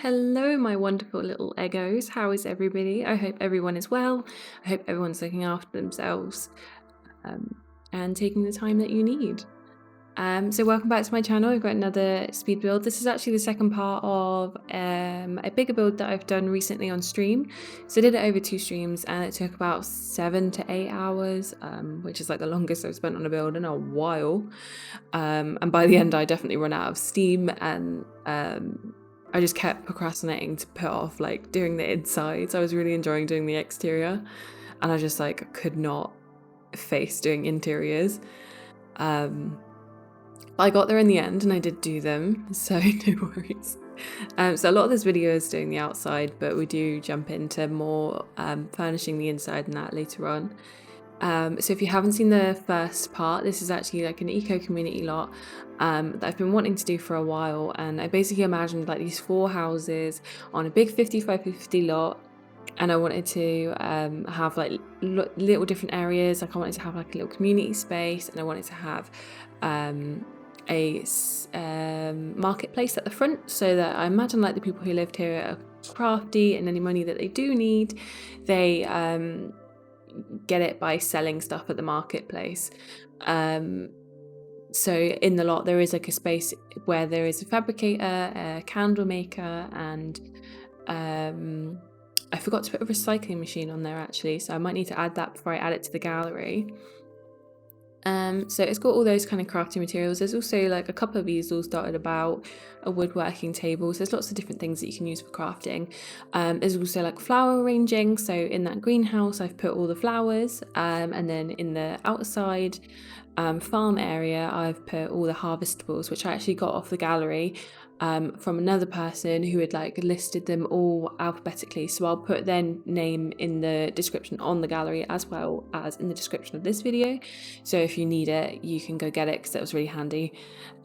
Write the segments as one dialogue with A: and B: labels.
A: Hello, my wonderful little Eggos. How is everybody? I hope everyone is well. I hope everyone's looking after themselves and taking the time that you need. So welcome back to my channel. I've got another speed build. This is actually the second part of a bigger build that I've done recently on stream. So I did it over 2 streams and it took about 7 to 8 hours, which is like the longest I've spent on a build in a while. And by the end, I definitely run out of steam and I just kept procrastinating to put off like doing the insides. I was really enjoying doing the exterior and I just like could not face doing interiors. I got there in the end and I did do them, so no worries. So a lot of this video is doing the outside, but we do jump into more furnishing the inside and that later on. So if you haven't seen the first part, this is actually like an eco community lot that I've been wanting to do for a while, and I basically imagined like these 4 houses on a big 50 by 50 lot, and I wanted to have like little different areas. Like I wanted to have like a little community space, and I wanted to have a marketplace at the front, so that I imagine like the people who lived here are crafty, and any money that they do need, they get it by selling stuff at the marketplace. So in the lot there is like a space where there is a fabricator, a candle maker, and I forgot to put a recycling machine on there actually, so I might need to add that before I add it to the gallery. So it's got all those kind of crafting materials. There's also like a couple of easels dotted about, a woodworking table, so there's lots of different things that you can use for crafting. There's also like flower arranging, so in that greenhouse I've put all the flowers, and then in the outside farm area I've put all the harvestables, which I actually got off the gallery from another person who had like listed them all alphabetically, so I'll put their name in the description on the gallery as well as in the description of this video, so if you need it you can go get it, because that was really handy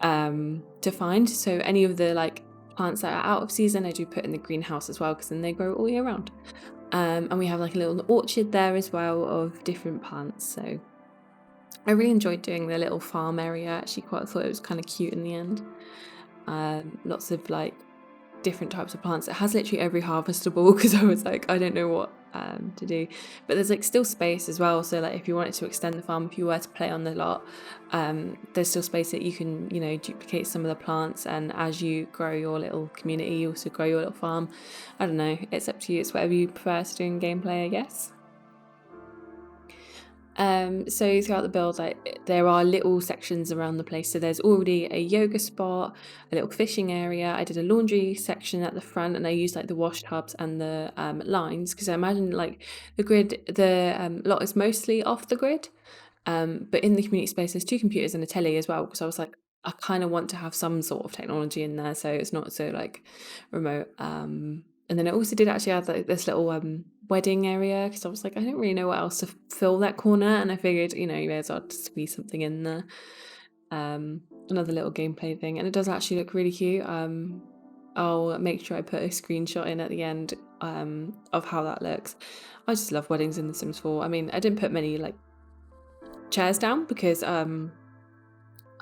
A: to find. So any of the like plants that are out of season I do put in the greenhouse as well, because then they grow all year round. And we have like a little orchard there as well of different plants, so I really enjoyed doing the little farm area. Actually quite thought it was kind of cute in the end. Lots of like different types of plants. It has literally every harvestable, because I was like, I don't know what to do, but there's like still space as well, so like if you wanted to extend the farm, if you were to play on the lot, there's still space that you can, you know, duplicate some of the plants, and as you grow your little community you also grow your little farm. I don't know, it's up to you, it's whatever you prefer to do in gameplay, I guess. So throughout the build, like there are little sections around the place. So there's already a yoga spot, a little fishing area. I did a laundry section at the front, and I used like the wash tubs and the lines, because I imagine like the lot is mostly off the grid. But in the community space, there's 2 computers and a telly as well. Because I was like, I kind of want to have some sort of technology in there, so it's not so like remote. And then I also did actually add like this little wedding area, because I was like, I don't really know what else to fill that corner, and I figured, you know, you may as well just squeeze something in there. Another little gameplay thing, and it does actually look really cute. I'll make sure I put a screenshot in at the end of how that looks. I just love weddings in The Sims 4. I mean, I didn't put many like chairs down, because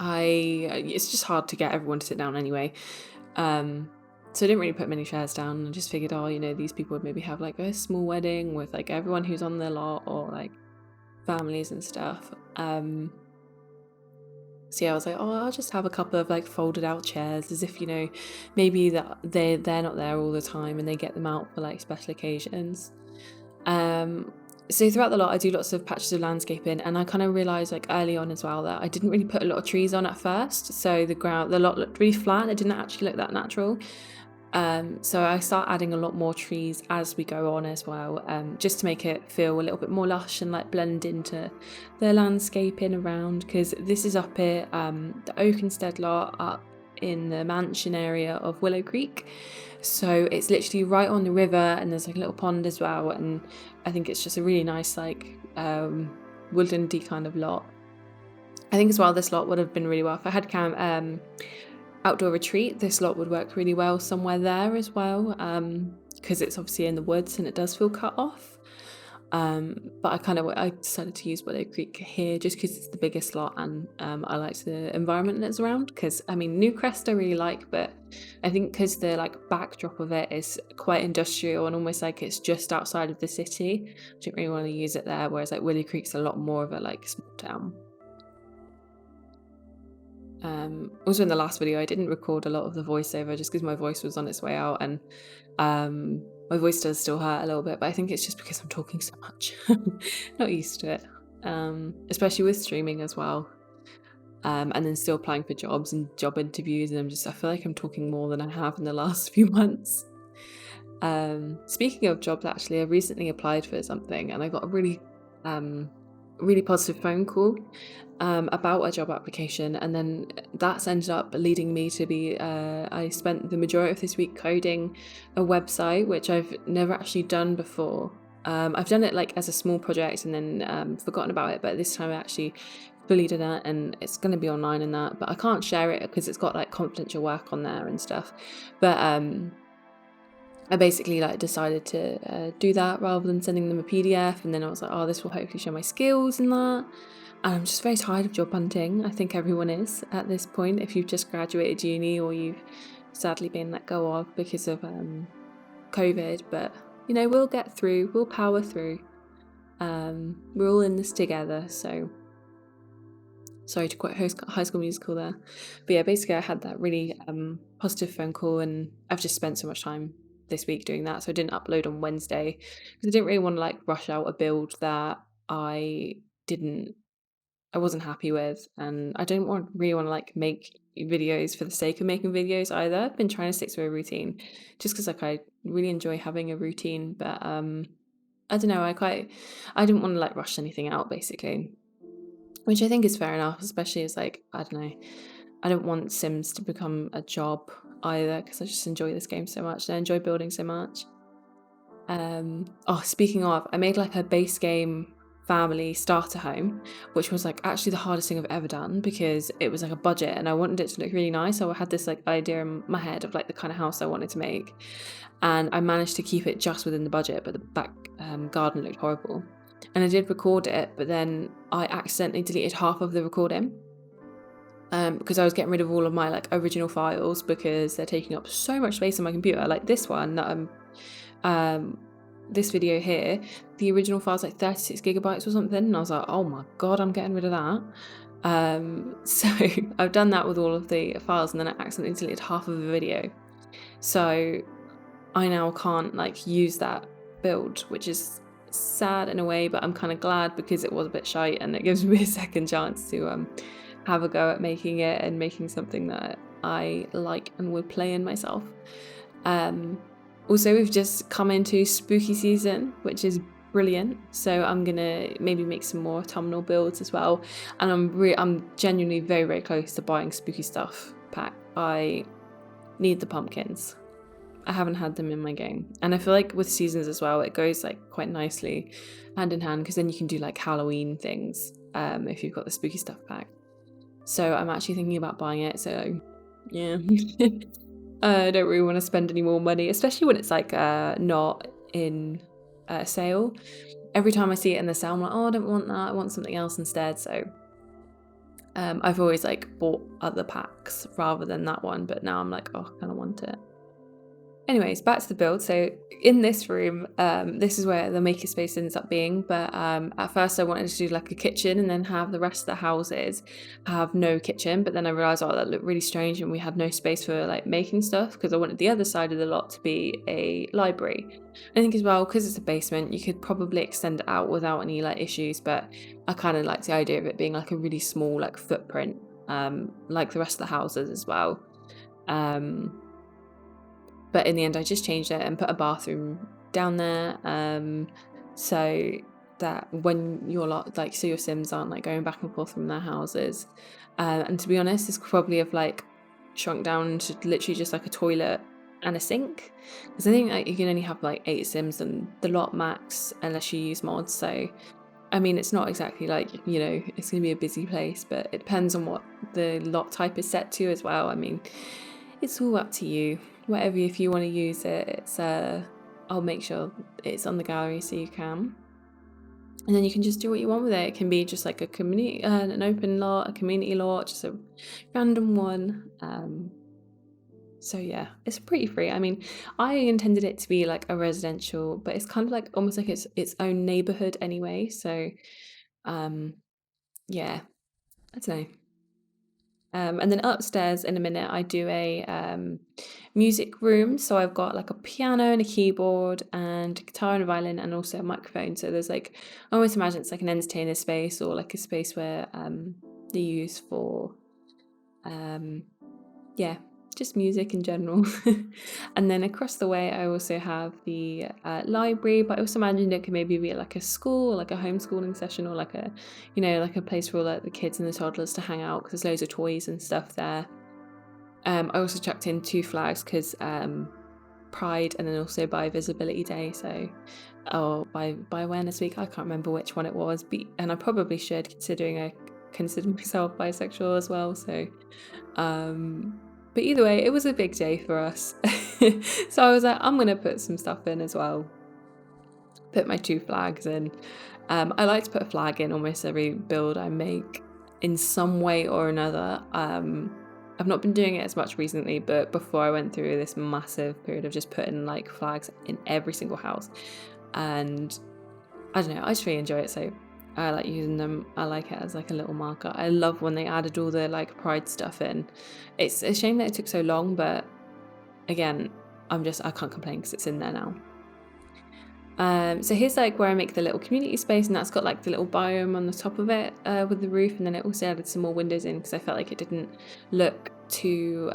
A: it's just hard to get everyone to sit down anyway. So I didn't really put many chairs down. I just figured, oh, you know, these people would maybe have like a small wedding with like everyone who's on their lot, or like families and stuff. So yeah, I was like, oh, I'll just have a couple of like folded out chairs, as if, you know, maybe that they're not there all the time and they get them out for like special occasions. So throughout the lot I do lots of patches of landscaping, and I kind of realised like early on as well that I didn't really put a lot of trees on at first, so the lot looked really flat. It didn't actually look that natural. So I start adding a lot more trees as we go on as well, just to make it feel a little bit more lush and like blend into the landscaping around, because this is up here, the Oakenstead lot up in the mansion area of Willow Creek. So it's literally right on the river, and there's like a little pond as well, and I think it's just a really nice like woodlandy kind of lot. I think as well this lot would have been really well if I had outdoor retreat. This lot would work really well somewhere there as well, because it's obviously in the woods and it does feel cut off. But I decided to use Willow Creek here just because it's the biggest lot, and I liked the environment that's around. Because I mean, Newcrest I really like, but I think because the like backdrop of it is quite industrial and almost like it's just outside of the city, I didn't really want to use it there. Whereas like Willow Creek's a lot more of a like small town. Also in the last video, I didn't record a lot of the voiceover just because my voice was on its way out, and my voice does still hurt a little bit, but I think it's just because I'm talking so much. Not used to it, especially with streaming as well. And then still applying for jobs and job interviews, and I feel like I'm talking more than I have in the last few months. Speaking of jobs, actually, I recently applied for something and I got a really positive phone call about a job application, and then that's ended up leading me to be I spent the majority of this week coding a website, which I've never actually done before. I've done it like as a small project and then forgotten about it, but this time I actually fully did it, and it's going to be online and that, but I can't share it because it's got like confidential work on there and stuff. But I basically like decided to do that rather than sending them a PDF, and then I was like, oh, this will hopefully show my skills and that. And I'm just very tired of job hunting. I think everyone is at this point, if you've just graduated uni or you've sadly been let go of because of COVID. But you know, we'll get through, we'll power through. We're all in this together. So sorry to quote High School Musical there, but yeah, basically I had that really positive phone call, and I've just spent so much time this week doing that, so I didn't upload on Wednesday because I didn't really want to like rush out a build that I wasn't happy with, and I don't really want to like make videos for the sake of making videos either. I've been trying to stick to a routine just because like I really enjoy having a routine, but I don't know, I didn't want to like rush anything out basically, which I think is fair enough, especially as like, I don't know, I don't want Sims to become a job either because I just enjoy this game so much and I enjoy building so much. Oh, speaking of, I made like a base game family starter home, which was like actually the hardest thing I've ever done because it was like a budget and I wanted it to look really nice. So I had this like idea in my head of like the kind of house I wanted to make, and I managed to keep it just within the budget, but the back garden looked horrible. And I did record it, but then I accidentally deleted half of the recording. Because I was getting rid of all of my like original files because they're taking up so much space on my computer. Like this one that this video here, the original file's like 36 gigabytes or something, and I was like, oh my god, I'm getting rid of that. So I've done that with all of the files, and then I accidentally deleted half of the video, so I now can't like use that build, which is sad in a way, but I'm kind of glad because it was a bit shite and it gives me a second chance to have a go at making it and making something that I like and would play in myself. Also, we've just come into spooky season, which is brilliant. So I'm gonna maybe make some more autumnal builds as well. And I'm genuinely very, very close to buying spooky stuff pack. I need the pumpkins. I haven't had them in my game, and I feel like with seasons as well, it goes like quite nicely hand in hand because then you can do like Halloween things if you've got the spooky stuff pack. So I'm actually thinking about buying it. So yeah. I don't really want to spend any more money, especially when it's like not in sale. Every time I see it in the sale, I'm like, oh, I don't want that. I want something else instead. So I've always like bought other packs rather than that one, but now I'm like, oh, I kind of want it. Anyways, back to the build. So in this room, this is where the makerspace ends up being, but at first I wanted to do like a kitchen and then have the rest of the houses have no kitchen, but then I realised, oh, that looked really strange and we had no space for like making stuff because I wanted the other side of the lot to be a library. I think as well, because it's a basement, you could probably extend it out without any like issues, but I kind of liked the idea of it being like a really small like footprint, like the rest of the houses as well. But in the end, I just changed it and put a bathroom down there, so that when your lot, like, so your Sims aren't like going back and forth from their houses. And to be honest, this probably have like shrunk down to literally just like a toilet and a sink, because I think like you can only have like 8 Sims and the lot max unless you use mods. So I mean, it's not exactly like, you know, it's gonna be a busy place, but it depends on what the lot type is set to as well. I mean, it's all up to you. Whatever, if you want to use it, it's I'll make sure it's on the gallery so you can. and then you can just do what you want with it. It can be just like a community, an open lot, a community lot, just a random one. So yeah, it's pretty free. I mean, I intended it to be like a residential, but it's kind of like almost like its own neighborhood anyway. So um, yeah, I don't know. And then upstairs in a minute, I do a music room. So I've got like a piano and a keyboard and a guitar and a violin and also a microphone. So there's like, I always imagine it's like an entertainer space or like a space where they use for, um, yeah, just music in general. And then across the way, I also have the library, but I also imagined it could maybe be like a school, like a homeschooling session, or like a, like a place for like the kids and the toddlers to hang out because there's loads of toys and stuff there. I also chucked in 2 flags because Pride and then also by Visibility Day, so or by Awareness Week. I can't remember which one it was, and I probably should, considering I consider myself bisexual as well. So but either way, it was a big day for us. So I was like, I'm gonna put some stuff in as well. Put my 2 flags in. I like to put a flag in almost every build I make in some way or another. I've not been doing it as much recently, but before I went through this massive period of just putting like flags in every single house. And I don't know, I just really enjoy it, so I like using them. I like it as like a little marker. I love when they added all the like Pride stuff in. It's a shame that it took so long, but again, I can't complain because it's in there now. So here's like where I make the little community space, and that's got like the little biome on the top of it with the roof, and then it also added some more windows in because I felt like it didn't look too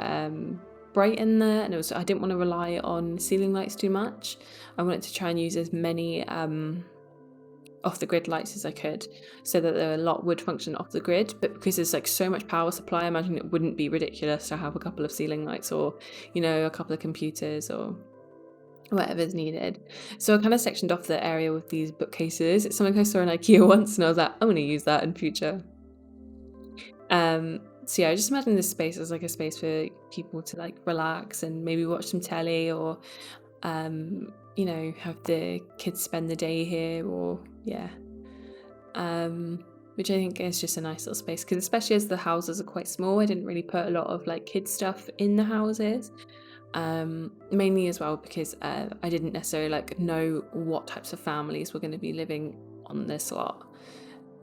A: bright in there, and I didn't want to rely on ceiling lights too much. I wanted to try and use as many off the grid lights as I could, so that the lot would function off the grid. But because there's like so much power supply, I imagine it wouldn't be ridiculous to have a couple of ceiling lights or a couple of computers or whatever's needed. So I kind of sectioned off the area with these bookcases. It's something I saw in IKEA once, and I was like, I'm going to use that in future. So yeah, I just imagine this space as like a space for people to like relax and maybe watch some telly, or have the kids spend the day here, or which I think is just a nice little space, because especially as the houses are quite small, I didn't really put a lot of like kids stuff in the houses. Mainly as well because I didn't necessarily like know what types of families were going to be living on this lot.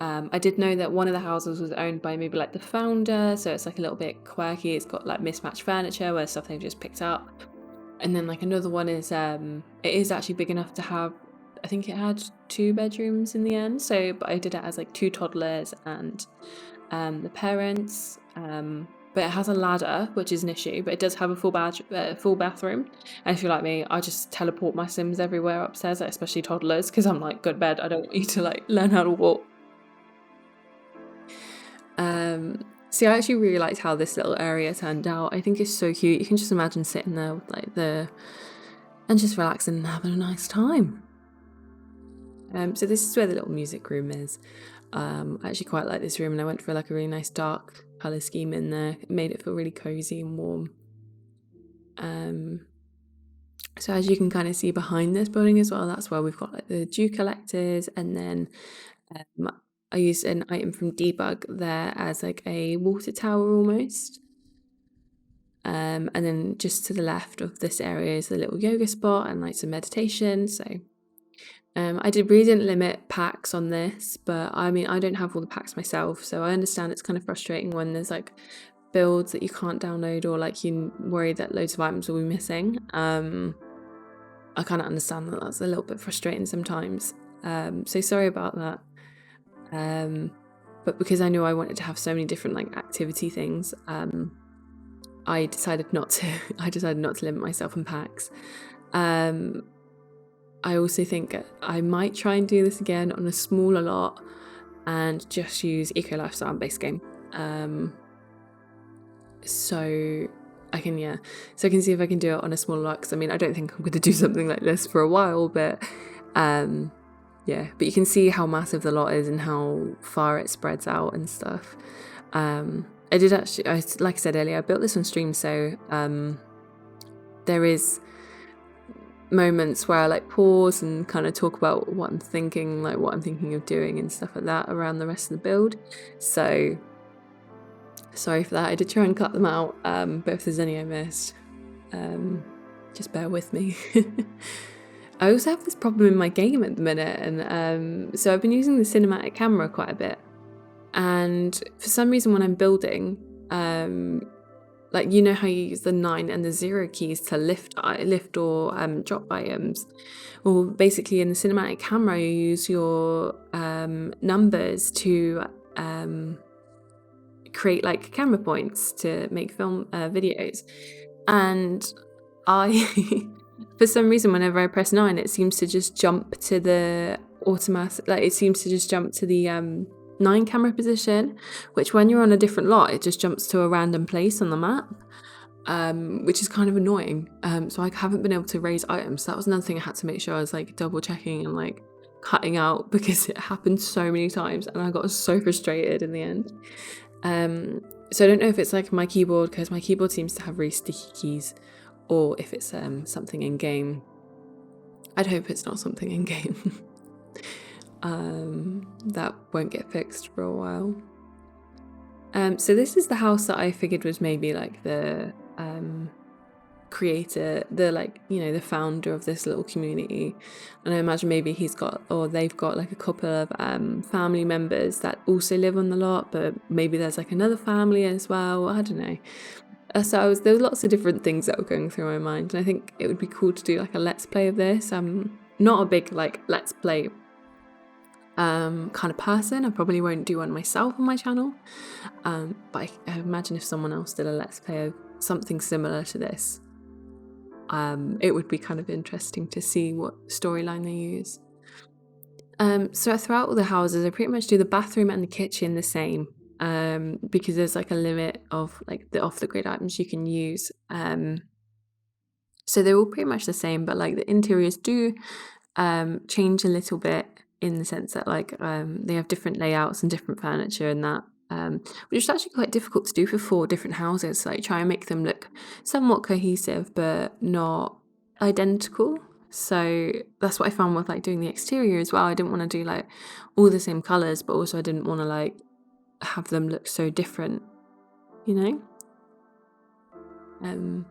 A: I did know that one of the houses was owned by maybe like the founder, so it's like a little bit quirky. It's got like mismatched furniture where stuff they've just picked up. And then like another one is it is actually big enough to have, I think it had 2 bedrooms in the end. So but I did it as like 2 toddlers and the parents. But it has a ladder, which is an issue, but it does have a full bathroom. And if you're like me, I just teleport my Sims everywhere upstairs, especially toddlers, because I'm like, go to bed, I don't want you to like learn how to walk. So I actually really liked how this little area turned out. I think it's so cute. You can just imagine sitting there with like and just relaxing and having a nice time. So this is where the little music room is. I actually quite like this room, and I went for like a really nice dark colour scheme in there. It made it feel really cozy and warm. So as you can kind of see behind this building as well, that's where we've got like the dew collectors, and then I used an item from Debug there as like a water tower almost. And then just to the left of this area is a little yoga spot and like some meditation. So I really didn't limit packs on this, but I mean, I don't have all the packs myself, so I understand it's kind of frustrating when there's like builds that you can't download, or like you worry that loads of items will be missing. I kind of understand that that's a little bit frustrating sometimes. So sorry about that. But because I knew I wanted to have so many different like activity things, I decided not to limit myself in packs. I also think I might try and do this again on a smaller lot and just use Eco Lifestyle and Base Game. So I can see if I can do it on a smaller lot, because I mean, I don't think I'm going to do something like this for a while, but but you can see how massive the lot is and how far it spreads out and stuff. I did actually, like I said earlier, I built this on stream, so there is moments where I like pause and kind of talk about what I'm thinking, like what I'm thinking of doing and stuff like that around the rest of the build. So sorry for that. I did try and cut them out, but if there's any I missed, just bear with me. I also have this problem in my game at the minute, and so I've been using the cinematic camera quite a bit, and for some reason when I'm building, like, you know how you use the 9 and the 0 keys to lift or drop items? Well, basically in the cinematic camera, you use your numbers to create like camera points to make film videos. And I, for some reason, whenever I press 9, it seems to just jump to the automatic, like it seems to just jump to the 9 camera position, which when you're on a different lot, it just jumps to a random place on the map, which is kind of annoying. So I haven't been able to raise items. So that was another thing I had to make sure I was like double checking and like cutting out, because it happened so many times and I got so frustrated in the end. So I don't know if it's like my keyboard, because my keyboard seems to have really sticky keys, or if it's something in game. I'd hope it's not something in game. That won't get fixed for a while. So this is the house that I figured was maybe like the creator, the like, you know, the founder of this little community. And I imagine maybe he's got, or they've got like a couple of family members that also live on the lot, but maybe there's like another family as well. I don't know. So there were lots of different things that were going through my mind, and I think it would be cool to do like a let's play of this. I'm not a big like let's play kind of person. I probably won't do one myself on my channel, but I imagine if someone else did a let's play of something similar to this, it would be kind of interesting to see what storyline they use. So throughout all the houses, I pretty much do the bathroom and the kitchen the same, because there's like a limit of like the off the grid items you can use. So they're all pretty much the same, but like the interiors do change a little bit, in the sense that like they have different layouts and different furniture and that, which is actually quite difficult to do for 4 different houses. Like try and make them look somewhat cohesive but not identical. So that's what I found with like doing the exterior as well. I didn't want to do like all the same colors, but also I didn't want to like have them look so different, you know.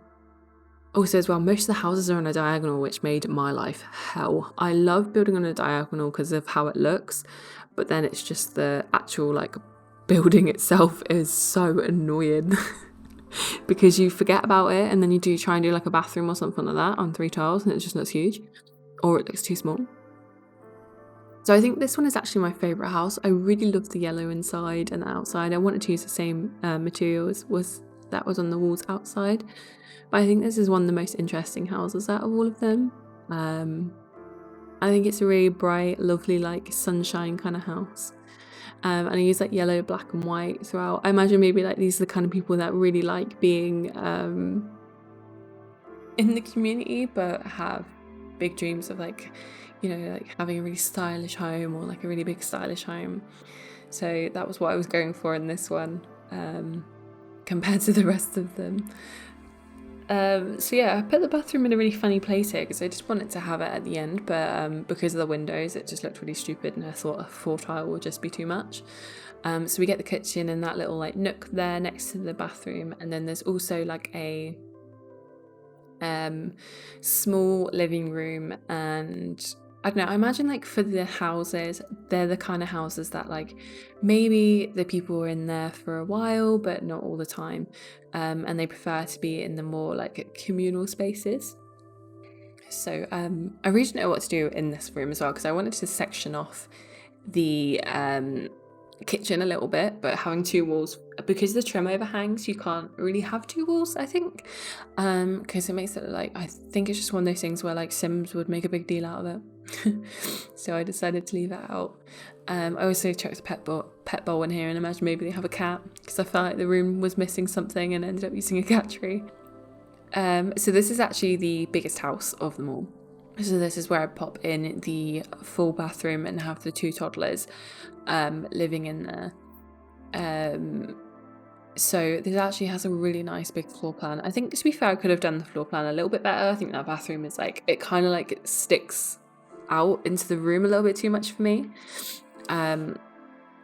A: Also as well, most of the houses are on a diagonal, which made my life hell. I love building on a diagonal because of how it looks, but then it's just the actual like building itself is so annoying because you forget about it, and then you do try and do like a bathroom or something like that on 3 tiles and it just looks huge, or it looks too small. So I think this one is actually my favourite house. I really love the yellow inside and the outside. I wanted to use the same materials that was on the walls outside. But I think this is one of the most interesting houses out of all of them. I think it's a really bright, lovely, like sunshine kind of house. And I use like yellow, black and white throughout. I imagine maybe like these are the kind of people that really like being in the community, but have big dreams of like, you know, like having a really stylish home, or like a really big stylish home. So that was what I was going for in this one, compared to the rest of them. So yeah, I put the bathroom in a really funny place here because I just wanted to have it at the end, but because of the windows it just looked really stupid and I thought a 4 tile would just be too much. So we get the kitchen and that little like nook there next to the bathroom, and then there's also like a small living room. And I don't know, I imagine like for the houses, they're the kind of houses that like maybe the people are in there for a while but not all the time, and they prefer to be in the more like communal spaces. So I really didn't know what to do in this room as well, because I wanted to section off the kitchen a little bit, but having 2 walls, because the trim overhangs, you can't really have 2 walls, I think, because it makes it like, I think it's just one of those things where like Sims would make a big deal out of it. So I decided to leave it out. I also chucked a pet bowl in here, and imagine maybe they have a cat, because I felt like the room was missing something and ended up using a cat tree. So this is actually the biggest house of them all. So this is where I pop in the full bathroom and have the 2 toddlers living in there. So this actually has a really nice big floor plan. I think, to be fair, I could have done the floor plan a little bit better. I think that bathroom is like, it kind of like it sticks out into the room a little bit too much for me.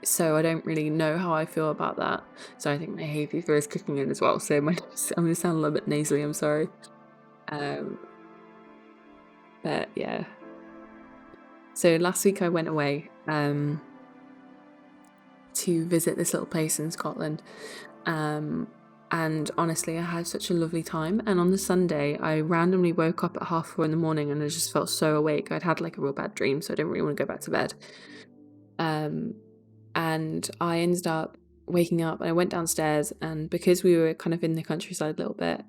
A: So I don't really know how I feel about that. So I think my hay fever is kicking in as well. So I'm going to sound a little bit nasally, I'm sorry. But yeah. So last week I went away to visit this little place in Scotland. And honestly, I had such a lovely time. And on the Sunday, I randomly woke up at 4:30 in the morning and I just felt so awake. I'd had like a real bad dream, so I didn't really want to go back to bed. And I ended up waking up and I went downstairs, and because we were kind of in the countryside a little bit,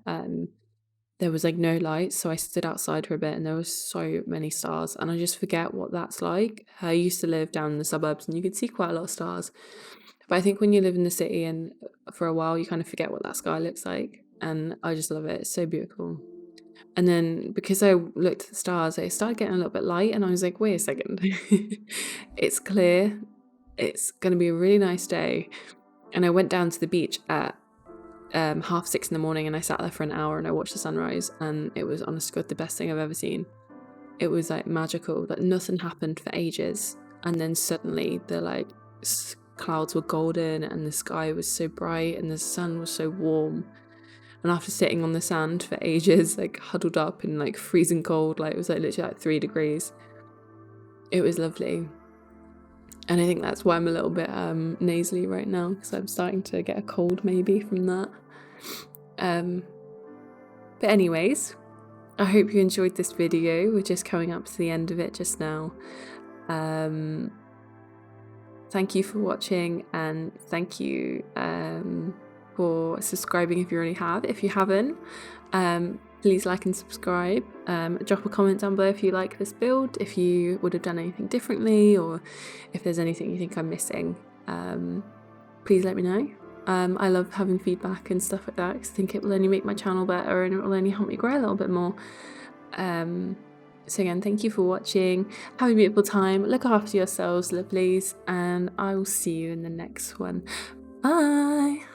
A: there was like no lights, so I stood outside for a bit and there was so many stars, and I just forget what that's like. I used to live down in the suburbs and you could see quite a lot of stars. But I think when you live in the city and for a while, you kind of forget what that sky looks like. And I just love it. It's so beautiful. And then because I looked at the stars, it started getting a little bit light. And I was like, wait a second. It's clear. It's going to be a really nice day. And I went down to the beach at 6:30 in the morning, and I sat there for an hour and I watched the sunrise. And it was, honest to God, the best thing I've ever seen. It was like magical. Like nothing happened for ages. And then suddenly the like clouds were golden and the sky was so bright and the sun was so warm. And after sitting on the sand for ages, like huddled up in like freezing cold, like it was like literally like 3 degrees, it was lovely. And I think that's why I'm a little bit nasally right now, because I'm starting to get a cold maybe from that. But anyways, I hope you enjoyed this video. We're just coming up to the end of it just now. Thank you for watching, and thank you for subscribing if you already have. If you haven't, please like and subscribe. Drop a comment down below if you like this build, if you would have done anything differently, or if there's anything you think I'm missing. Please let me know. I love having feedback and stuff like that, because I think it will only make my channel better and it will only help me grow a little bit more. So again, thank you for watching. Have a beautiful time. Look after yourselves, lovelies, and I will see you in the next one. Bye!